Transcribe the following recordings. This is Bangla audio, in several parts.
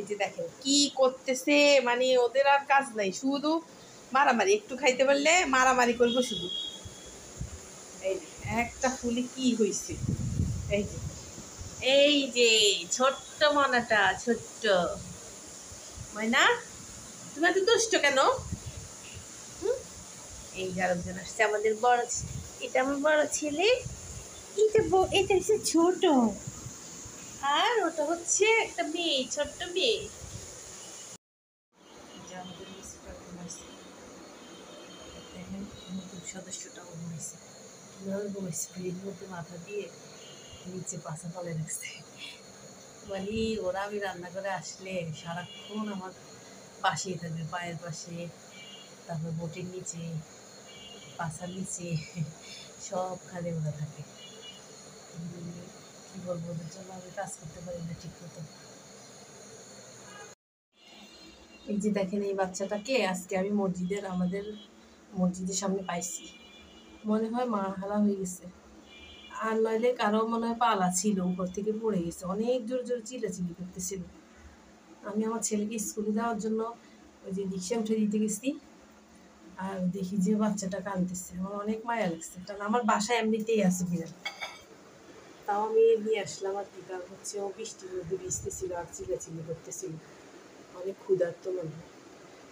এই যে দেখেন কি করতেছে, মানে ওদের আর কাজ নাই, শুধু মারামারি। একটু খাইতে পারলে মারামারি করবো শুধু। এই যে একটা ফুলে কি হয়েছে, এই যে এই যে ছোট্ট মনাটা, ছোট্ট ময়না, তুমি এত দুষ্ট কেন? এই যে আরেকজন আসছে, আমাদের বড়, এটা আমার বড় ছেলে, এটা হচ্ছে ছোট, আর ওটা হচ্ছে একটা মেয়ে, ছোট্ট মেয়ে। আমাদের দেখেন নতুন সদস্যটাও ঘুমাইছে, কীভাবে ঘুমাইছে, ফ্রির মধ্যে মাথা দিয়ে নিচে পাশা ফলে রাখছে। মানে ওরা আমি রান্না করে আসলে সারাক্ষণ আমার পাশেই থাকবে, পায়ের পাশে, তারপর বোটের নিচে, পাশার নিচে, সবখানে ওরা থাকে। কী বলবো, ওদের জন্য আমি কাজ করতে পারি না ঠিক মতো। এই যে দেখেন এই বাচ্চাটাকে আজকে আমি আমাদের মসজিদের সামনে পাইছি, মনে হয় মা হারা হয়ে গেছে, আর নইলে কারো মনে হয় পালা ছিল, উপর থেকে পড়ে গেছে, অনেক জোরে জোরে চিল্লাচিল্লি করতেছিল। আমি আমার ছেলেকে স্কুলে দেওয়ার জন্য ওই যে রিক্সা উঠে দিতে গেছি, আর দেখি যে বাচ্চাটা কাঁদতেছে, আমার অনেক মায়া লাগছে, কারণ আমার বাসায় এমনিতেই আছে বিড়াল, তাও আমি নিয়ে আসলাম আর কি। কারণ হচ্ছে ও বৃষ্টির মধ্যে ভিজতেছিল আর চিল্লাচিল্লি করতেছিল, অনেক ক্ষুধার্ত মনে হয়,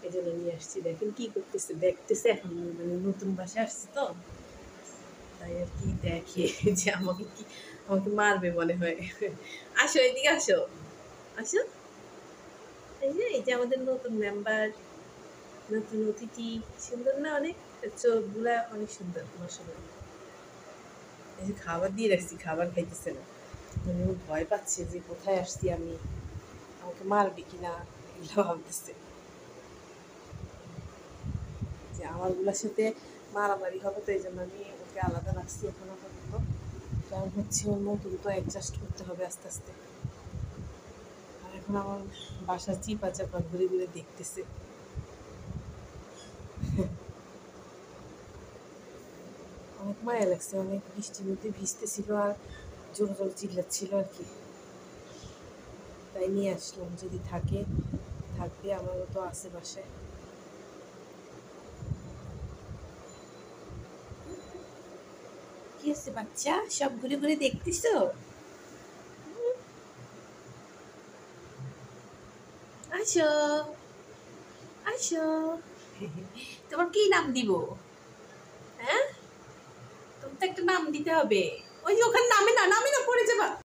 এই জন্য নিয়ে আসছি। দেখেন কি করতেছে, দেখতেছে এখন, মানে নতুন বাসায় আসছে তো, তাই আর কি দেখে যে আমাকে মারবে মনে হয়। আসো এদিকে আসো, আসো। এই যে আমাদের নতুন মেম্বার, নতুন অতিথি, সুন্দর না অনেক, চোখগুলা অনেক সুন্দর মাশাআল্লাহ। এই যে খাবার দিয়ে রাখছি, খাবার খাইতেছে না, মানে ও ভয় পাচ্ছে যে কোথায় আসছি আমি, আমাকে মারবে কিনা এগুলো ভাবতেছে, যে আমারগুলোর সাথে মারামারি হবে, তো এই জন্য আমি ওকে আলাদা রাখছি এখন আপাতত। কারণ হচ্ছে ওর নতুন তো অ্যাডজাস্ট করতে হবে আস্তে আস্তে। আর এখন আমার বাসা চিপা চাপা ঘুরে ঘুরে দেখতেছে। অনেক মায়া লাগছে, অনেক বৃষ্টির মধ্যে ভিজতেছিল আর জোরে জোরে চিল্লাচ্ছিল আর কি, তাই নিয়ে আসলাম, যদি থাকবে, আমারও তো আছে বাসায়। কি আছে বাচ্চা, সব ঘুরে ঘুরে দেখতেছ? আসো, আসো। তোমার কি নাম দিব? হ্যাঁ, তোমার তো একটা নাম দিতে হবে। ওই যে ওখানে নামে না, পড়ে যাবা।